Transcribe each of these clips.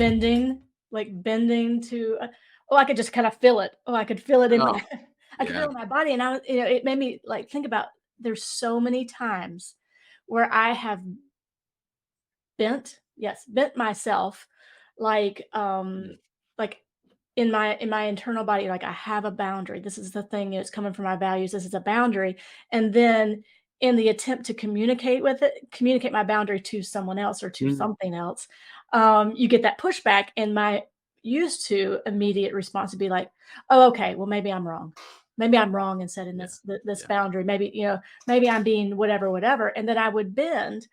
bending, like bending to, oh, I could just kind of feel it. Oh, I could feel it in Oh, my, I could feel yeah. it in my body. And I was, it made me like think about there's so many times where I have bent, yes, bent myself like, Mm. like in my internal body, like I have a boundary. This is the thing, it's coming from my values. This is a boundary. And then in the attempt to communicate with it, communicate my boundary to someone else or to Mm. something else, you get that pushback. And my used to immediate response would be like, oh, okay, well, maybe I'm wrong. Maybe I'm wrong in setting Yeah. this Yeah. boundary. Maybe, maybe I'm being whatever, whatever. And then I would bend,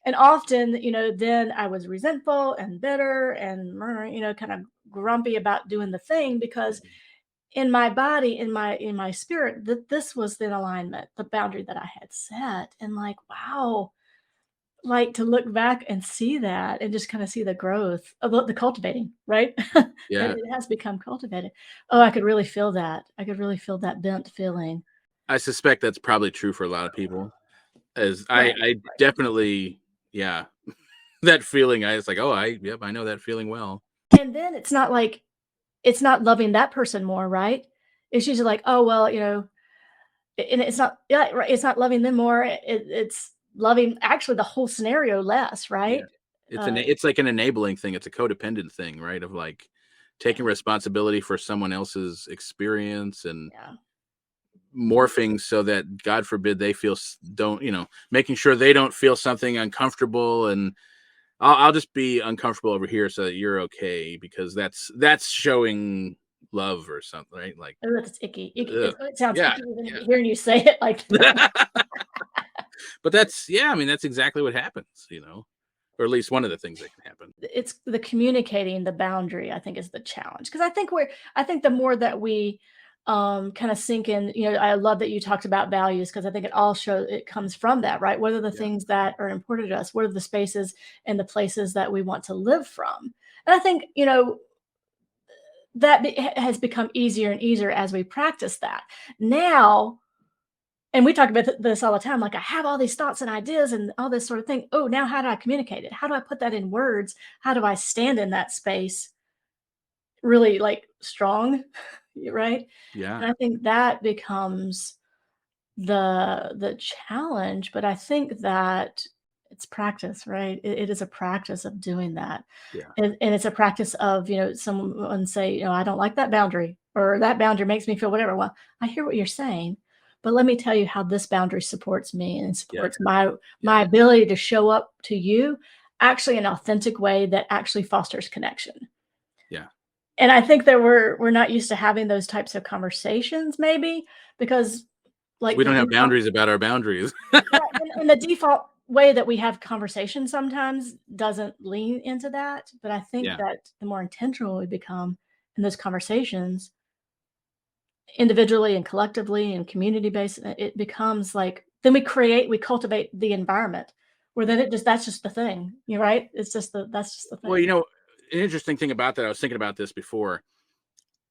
and often, then I was resentful and bitter and, kind of grumpy about doing the thing because Mm. in my body, in my spirit, that this was in alignment, the boundary that I had set. And like, wow, like to look back and see that and just kind of see the growth of the cultivating, right? Yeah. It has become cultivated. Oh, I could really feel that. I could really feel that bent feeling. I suspect that's probably true for a lot of people. As Right. I definitely, yeah, that feeling. I was like, oh, yep, I know that feeling well. And then it's not loving that person more, right? It's usually like, oh well, and it's not, yeah, right, it's not loving them more. It's loving actually the whole scenario less, Yeah. right? Uh, It's like an enabling thing. It's a codependent thing, right? Of like yeah, taking responsibility for someone else's experience and yeah, morphing so that God forbid they don't, making sure they don't feel something uncomfortable, and I'll just be uncomfortable over here so that you're okay, because that's showing love or something, right? Like, oh, that's icky. Icky. ugh. It sounds Yeah, icky even yeah. hearing you say it like that. But that's, yeah, I mean, that's exactly what happens, or at least one of the things that can happen. It's the communicating the boundary, I think, is the challenge. Because I think the more that we kind of sink in, I love that you talked about values because I think it comes from that, right? What are the Yeah, things that are important to us? What are the spaces and the places that we want to live from? And I think, has become easier and easier as we practice that. Now, and we talk about this all the time, like I have all these thoughts and ideas and all this sort of thing. Oh, now how do I communicate it? How do I put that in words? How do I stand in that space really like strong? Right? yeah, And I think that becomes the challenge, but I think that it's practice, right? It is a practice of doing that. yeah, And it's a practice of, someone say, I don't like that boundary or that boundary makes me feel whatever. Well, I hear what you're saying, but let me tell you how this boundary supports me and yeah, supports my yeah, ability to show up to you actually in an authentic way that actually fosters connection. yeah. And I think that we're not used to having those types of conversations maybe because like We the don't have default, boundaries about our boundaries. right, and the default way that we have conversation sometimes doesn't lean into that, but I think Yeah, that the more intentional we become in those conversations, individually and collectively and community based, it becomes like then we cultivate the environment where then it just that's just the thing, you're right. It's just that's just the well, thing. an interesting thing about that, I was thinking about this before.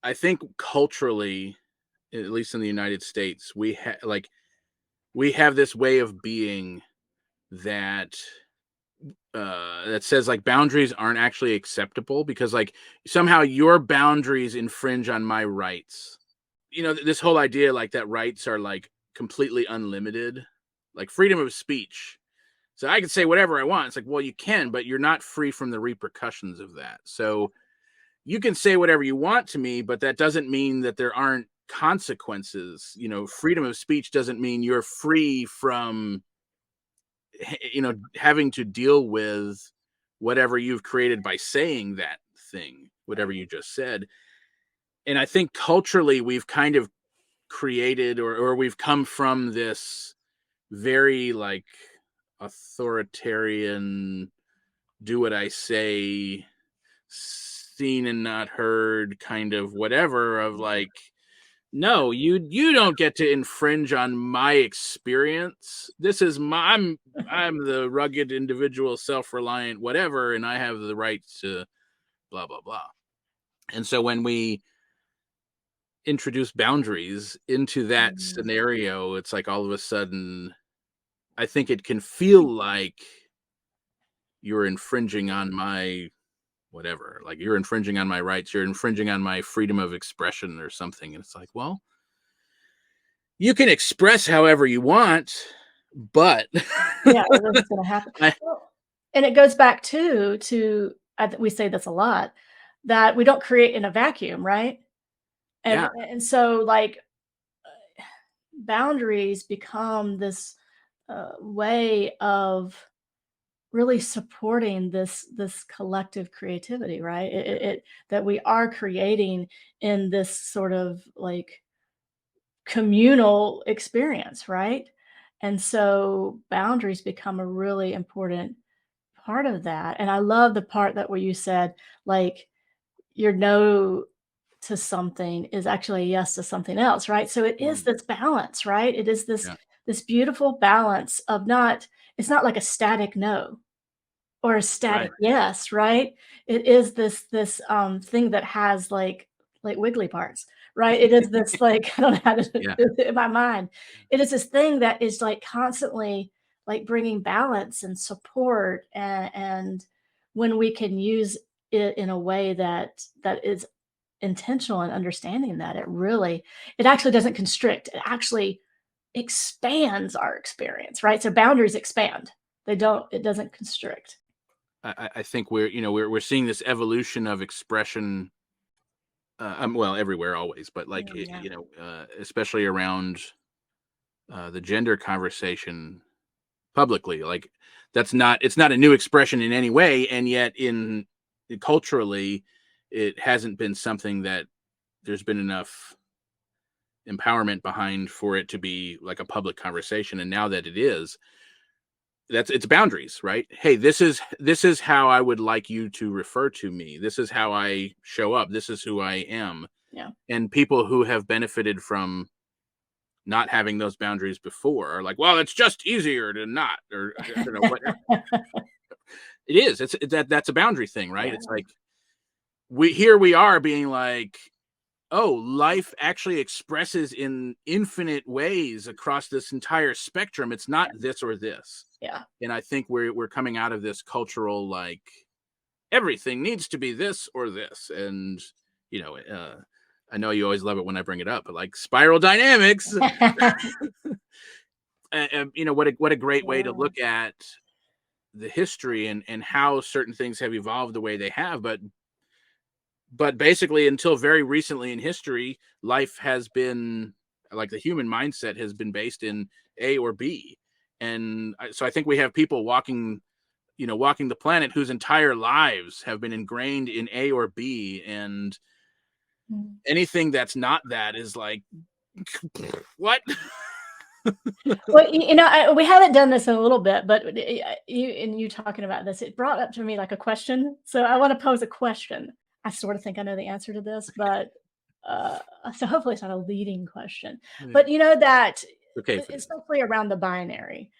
I think culturally, at least in the United States, we have this way of being that that says like boundaries aren't actually acceptable because like somehow your boundaries infringe on my rights. This whole idea like that rights are like completely unlimited, like freedom of speech. So I can say whatever I want. It's like, well, you can, but you're not free from the repercussions of that. So you can say whatever you want to me, but that doesn't mean that there aren't consequences. Freedom of speech doesn't mean you're free from, having to deal with whatever you've created by saying that thing, whatever you just said. And I think culturally we've kind of created or we've come from this very like authoritarian, do what I say, seen and not heard kind of whatever of like, no, you don't get to infringe on my experience. This is I'm the rugged individual, self-reliant whatever, and I have the right to blah blah blah. And so when we introduce boundaries into that Mm. scenario, it's like all of a sudden I think it can feel like you're infringing on my whatever, like you're infringing on my rights, you're infringing on my freedom of expression or something. And it's like, well, you can express however you want, but Yeah, that's gonna happen. I, Well, and it goes back to we say this a lot, that we don't create in a vacuum, right? yeah, And so, like, boundaries become this, way of really supporting this collective creativity, right? It that we are creating in this sort of, like, communal experience, right? And so boundaries become a really important part of that. And I love the part that where you said, like, your no to something is actually a yes to something else, right? So it is mm, this balance, right? It is yeah, this beautiful balance of not, it's not like a static no or a right, static yes, right? It is this thing that has, like wiggly parts, right? It is this, like, I don't know how to do yeah, it in my mind. It is this thing that is, like, constantly, like, bringing balance and support, and when we can use it in a way that is intentional and understanding that, it actually doesn't constrict. It actually expands our experience, right? So boundaries expand. It doesn't constrict. I think we're, we're seeing this evolution of expression, well, everywhere always, but like, Mm, yeah. especially around the gender conversation publicly. Like, it's not a new expression in any way, and yet in culturally, it hasn't been something that there's been enough empowerment behind for it to be like a public conversation. And now that it is, that's it's boundaries, right? Hey, this is how I would like you to refer to me. This is how I show up. This is who I am. Yeah. And people who have benefited from not having those boundaries before are like, well, it's just easier to not, or I don't know what it is. That's a boundary thing, right? It's Yeah. like, we are being like, oh, life actually expresses in infinite ways across this entire spectrum. It's not this or this. Yeah. And I think we're coming out of this cultural, like, everything needs to be this or this. And you know uh I know you always love it when I bring it up, but like spiral dynamics, what a great way to Yeah. look at the history and how certain things have evolved the way they have. But basically, until very recently in history, life has been, like, the human mindset has been based in A or B. And so I think we have people walking the planet whose entire lives have been ingrained in A or B. And Mm. anything that's not that is like, what? Well, we haven't done this in a little bit, but you talking about this, it brought up to me like a question. So I want to pose a question. I sort of think I know the answer to this, but uh, so hopefully it's not a leading question. But you know that, Okay if it is. especially around the binary,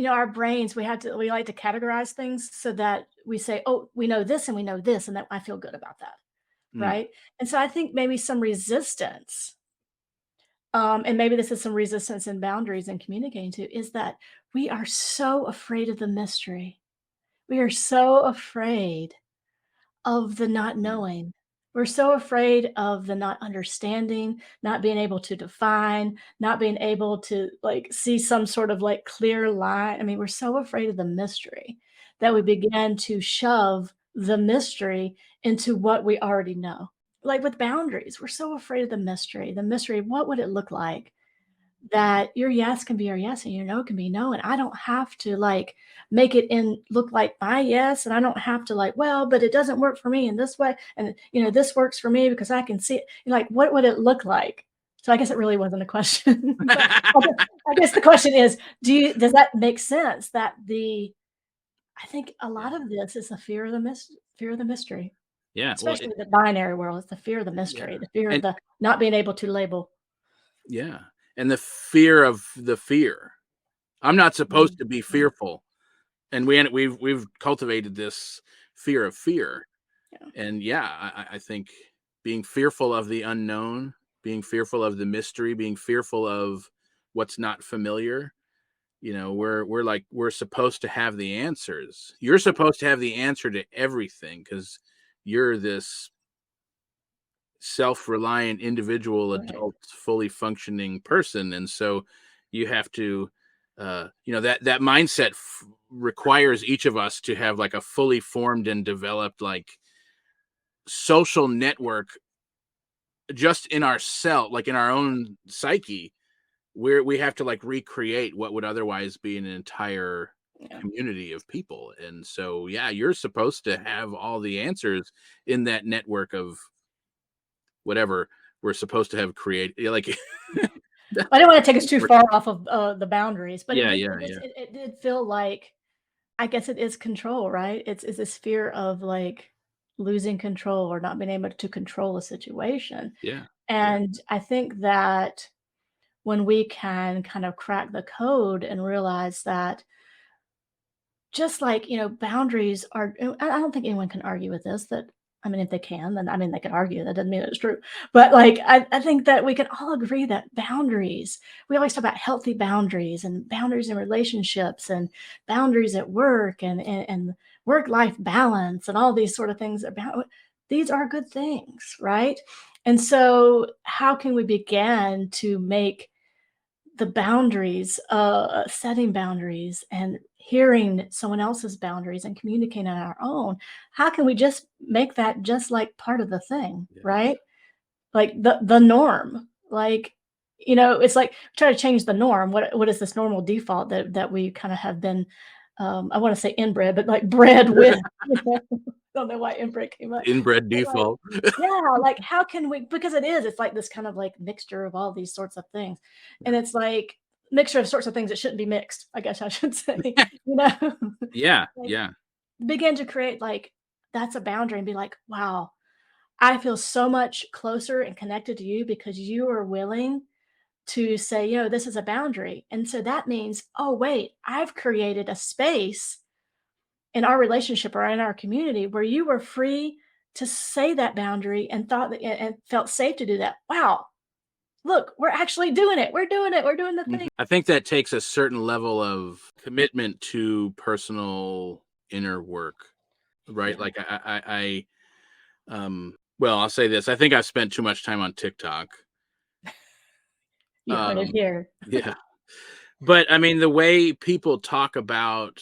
our brains, we like to categorize things so that we say, oh, we know this and we know this, and that I feel good about that, Mm, right? And so I think maybe some resistance, and maybe this is some resistance and boundaries in communicating to, is that we are so afraid of the mystery. We are so afraid of the not yeah, knowing. We're so afraid of the not understanding, not being able to define, not being able to, like, see some sort of, like, clear line. I mean, we're so afraid of the mystery that we begin to shove the mystery into what we already know. Like with boundaries, we're so afraid of the mystery. The mystery, what would it look like that your yes can be your yes and your no can be no, and I don't have to, like, make it in look like my yes, and I don't have to, like, well, but it doesn't work for me in this way, and this works for me because I can see it. Like, what would it look like? So I guess it really wasn't a question, but I guess the question is, does that make sense that the I think a yeah, lot of this is the fear of the mystery, yeah. Well, especially the binary world. It's the fear of the yeah, mystery, the fear of and the not being able to label. yeah, and the fear of the fear. I'm not supposed Mm, to be mm, fearful, and we've cultivated this fear of fear. yeah. And yeah, I think being fearful of the unknown, being fearful of the mystery, being fearful of what's not familiar. We're supposed to have the answers. You're supposed to have the answer to everything, because you're this self-reliant individual Right. adult fully functioning person, and so you have to that mindset requires each of us to have like a fully formed and developed like social network just in ourself, like in our own psyche, where we have to like recreate what would otherwise be an entire Yeah. community of people. And so yeah, you're supposed to have all the answers in that network of whatever we're supposed to have created. Like I didn't want to take us too far off of the boundaries, but yeah, yeah, yeah, it did feel like, I guess it is control, right? It's this fear of like losing control or not being able to control a situation. yeah, yeah, And I think that when we can kind of crack the code and realize that just like, boundaries are, I don't think anyone can argue with this, that I mean, if they can, then I mean, they can argue. That doesn't mean it's true. But like, I think that we can all agree that boundaries, we always talk about healthy boundaries and boundaries in relationships and boundaries at work and work-life balance and all these sort of things about these are good things, right? And so how can we begin to make the boundaries, setting boundaries and hearing someone else's boundaries and communicating on our own, how can we just make that just like part of the thing, yeah, right? Like the norm. Like, it's like try to change the norm. What is this normal default that we kind of have been I want to say inbred, but like bred with, don't know why inbred came up. inbred But like, default. yeah, like how can we, because it's like this kind of like mixture of all these sorts of things. And it's like mixture of sorts of things that shouldn't be mixed, I guess I should say, you know. Yeah, Like yeah, begin to create like that's a boundary and be like, wow, I feel so much closer and connected to you because you are willing to say, this is a boundary. And so that means, oh, wait, I've created a space in our relationship or in our community where you were free to say that boundary and thought that and felt safe to do that. Wow, look, we're actually doing it. We're doing it. We're doing the thing. I think that takes a certain level of commitment to personal inner work, right? Yeah. Like well, I'll say this. I think I've spent too much time on TikTok. You heard it Um, here. yeah. But I mean, the way people talk about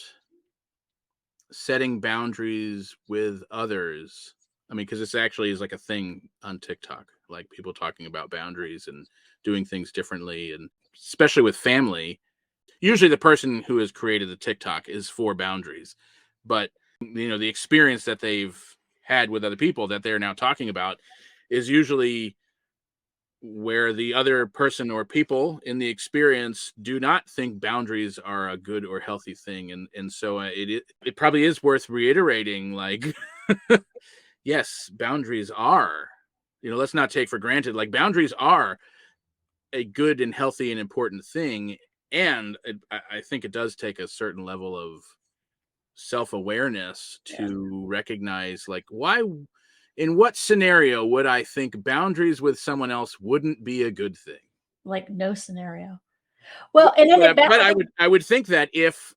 setting boundaries with others, I mean, because this actually is like a thing on TikTok, like people talking about boundaries and doing things differently, and especially with family. Usually, the person who has created the TikTok is for boundaries, but the experience that they've had with other people that they're now talking about is usually where the other person or people in the experience do not think boundaries are a good or healthy thing, and so it probably is worth reiterating, like yes, boundaries are, let's not take for granted, like boundaries are a good and healthy and important thing, and I think it does take a certain level of self-awareness Yeah. to recognize, like, why, in what scenario would I think boundaries with someone else wouldn't be a good thing. Like no scenario. Well, and then But I think I would think that if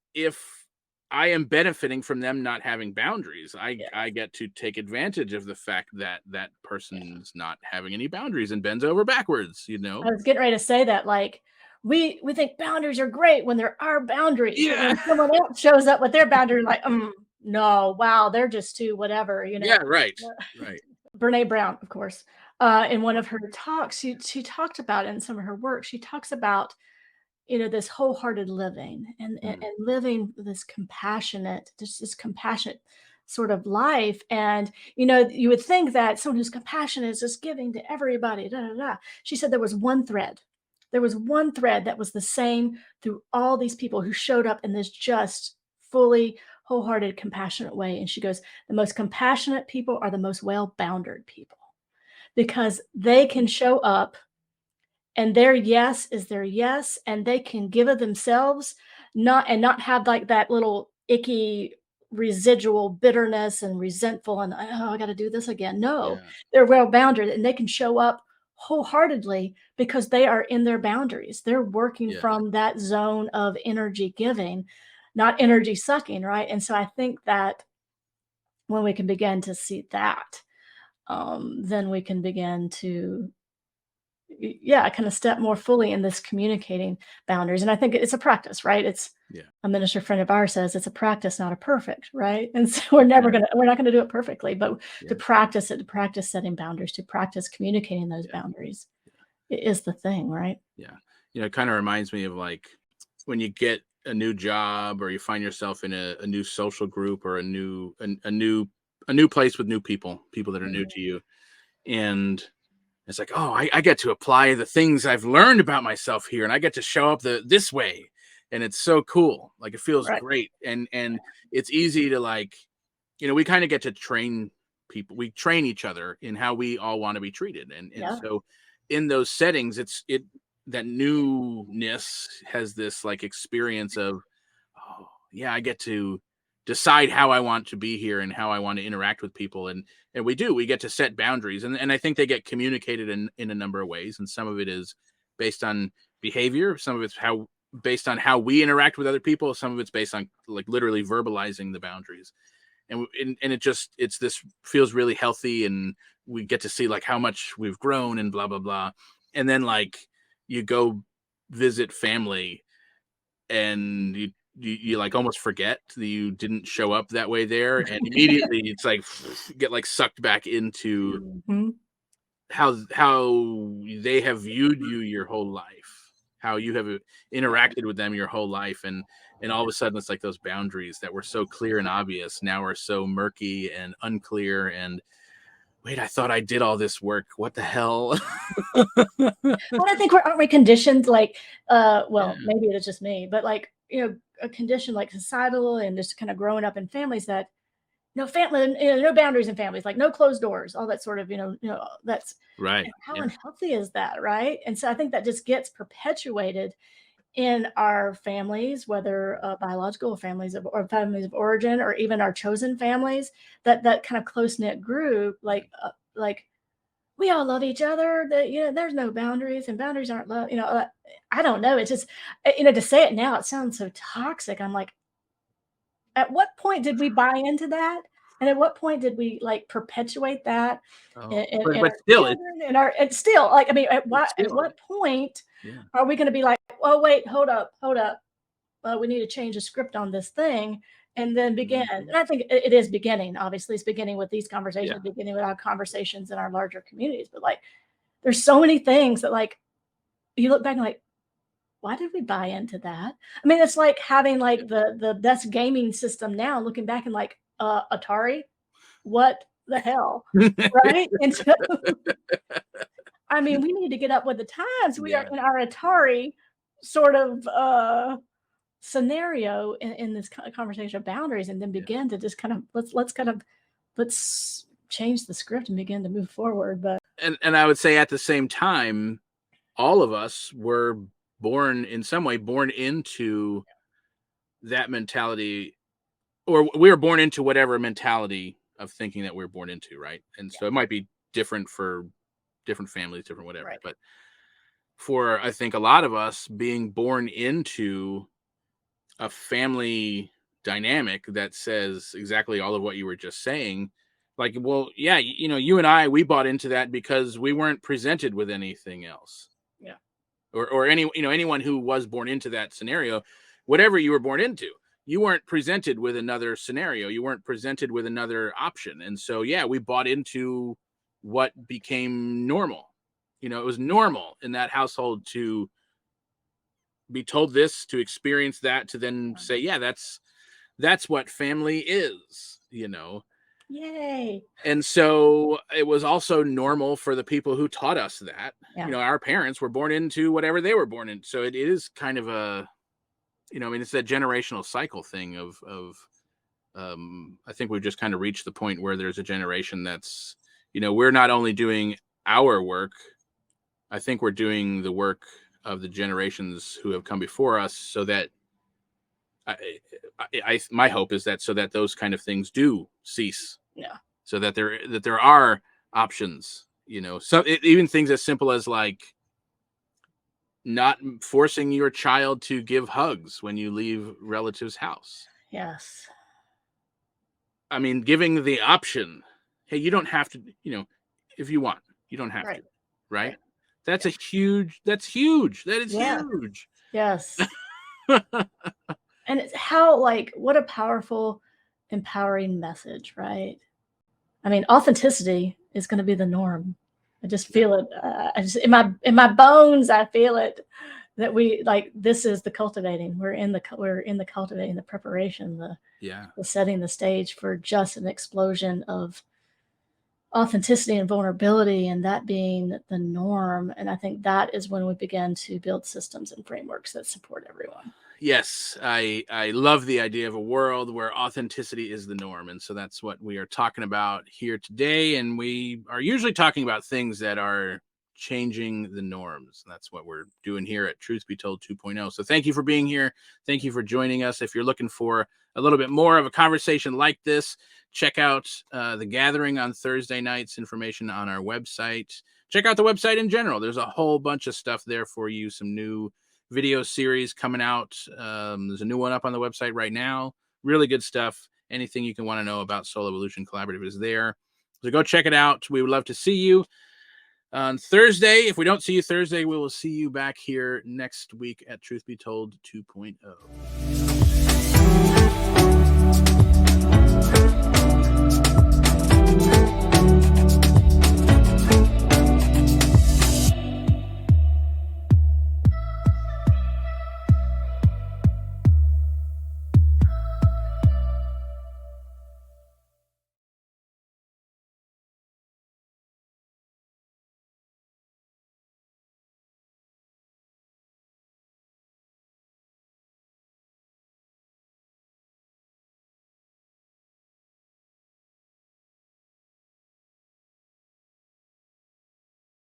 I am benefiting from them not having boundaries, I yeah, I get to take advantage of the fact that that person's not having any boundaries and bends over backwards, you I know? was getting ready to say that, like, we think boundaries are great when they're our boundaries, but Yeah. when someone else shows up with their boundary, like, no, wow, they're just too whatever, Yeah, right. Uh, Right. Brene Brown, of course, in one of her talks, she talked about it in some of her work. She talks about, this wholehearted living Mm, and living this compassionate, this compassionate sort of life. And, you would think that someone who's compassionate is just giving to everybody, da, da, da. She said there was one thread. There was one thread that was the same through all these people who showed up in this just fully wholehearted, compassionate way. And she goes, the most compassionate people are the most well bounded people because they can show up and their yes is their yes and they can give of themselves, not have like that little icky residual bitterness and resentful and oh, I got to do this again. No, yeah. they're well bounded and they can show up wholeheartedly because they are in their boundaries. They're working Yeah. from that zone of energy giving, not energy sucking, right? And so I think that when we can begin to see that, then we can begin to, yeah, kind of step more fully in this communicating boundaries. And I think it's a practice, right? It's Yeah. a minister friend of ours says it's a practice, not a perfect, right? And so we're not gonna do it perfectly, but to Yeah. practice it, to practice setting boundaries, to practice communicating those Yeah. boundaries is the thing, right? Yeah. It kind of reminds me of like when you get a new job or you find yourself in a new social group or a new place with new people that are new Mhm. to you. And it's like, oh, I get to apply the things I've learned about myself here, and I get to show up this way, and it's so cool. Like it feels Right. great, and it's easy to like, we kind of get to train people. We train each other in how we all want to be treated, and Yeah. so in those settings, it that newness has this like experience of, oh yeah, I get to decide how I want to be here and how I want to interact with people, and we get to set boundaries, and I think they get communicated in a number of ways, and some of it is based on behavior, some of it's how based on how we interact with other people, some of it's based on like literally verbalizing the boundaries, and it's this feels really healthy, and we get to see like how much we've grown and blah blah blah, and then like you go visit family and you like almost forget that you didn't show up that way there, and immediately it's like get like sucked back into Mhm. how they have viewed you your whole life, how you have interacted with them your whole life, and all of a sudden it's like those boundaries that were so clear and obvious now are so murky and unclear, and wait, I thought I did all this work, what the hell? But I think aren't we conditioned like, well, Yeah, maybe it's just me, but like, a condition like societal and just kind of growing up in families that no family, no boundaries in families, like no closed doors, all that sort of, that's right, and how yeah, unhealthy is that, right? And so I think that just gets perpetuated in our families, whether biological families or families of origin, or even our chosen families, that kind of close knit group, like we all love each other. That there's no boundaries, and boundaries aren't love. I don't know. It's just to say it now, it sounds so toxic. I'm like, at what point did we buy into that? And at what point did we like perpetuate that in, oh, in, but in but our still children and and still like I mean it's at still what point yeah, are we going to be like, oh wait, hold up, we need to change the script on this thing and then begin. And mhm, I think it is beginning. Obviously, it's beginning with these yeah. conversations, beginning with our conversations in our larger communities. But like, there's so many things that like you look back and like, why did we buy into that? I mean, it's like having like the best gaming system now, looking back and like, Atari, what the hell, right? And so, I mean, we need to get up with the times. We are Yeah, in our Atari sort of scenario in this conversation of boundaries, and then yeah. begin to just kind of let's change the script and begin to move forward. But And I would say at the same time, all of us were born in some way born into that mentality, or we were born into whatever mentality of thinking that we are born into, right? And yeah, so it might be different for different families, different whatever. right, But for I think a lot of us being born into a family dynamic that says exactly all of what you were just saying, like, well, yeah, you and I, we bought into that because we weren't presented with anything else, yeah, or any anyone who was born into that scenario, whatever you were born into, you weren't presented with another scenario, you weren't presented with another option, and so yeah, we bought into what became normal. It was normal in that household to be told this, to experience that, to then say, yeah, that's what family is. yay, And so it was also normal for the people who taught us that. yeah, Our parents were born into whatever they were born in. So it is kind of I mean, it's that generational cycle thing of I think we've just kind of reached the point where there's a generation that's, we're not only doing our work, I think we're doing the work of the generations who have come before us, so that my hope is that so that those kind of things do cease, yeah, so that there are options. Even things as simple as like not forcing your child to give hugs when you leave relatives' house. yes, I mean, giving the option, hey, you don't have to, if you want, you don't have to, Right. right? Right. That's Yeah. that's huge. That is Yeah. huge. Yes. And it's how, like, what a powerful, empowering message, right? I mean, authenticity is gonna be the norm. I just Yeah. feel it, I just in my bones, I feel it that we like, this is the cultivating. We're in the cultivating, the preparation, Yeah. the setting the stage for just an explosion of authenticity and vulnerability, and that being the norm. And I think that is when we begin to build systems and frameworks that support everyone. Yes, I love the idea of a world where authenticity is the norm, and so that's what we are talking about here today. And we are usually talking about things that are changing the norms. That's what we're doing here at Truth Be Told 2.0. So thank you for being here. Thank you for joining us. If you're looking for a little bit more of a conversation like this, check out the gathering on Thursday nights. Information on our website. Check out the website in general. There's a whole bunch of stuff there for you. Some new video series coming out. There's a new one up on the website right now. Really good stuff. Anything you can want to know about Soul Evolution Collaborative is there. So go check it out. We would love to see you on Thursday. If we don't see you Thursday, we will see you back here next week at Truth Be Told 2.0.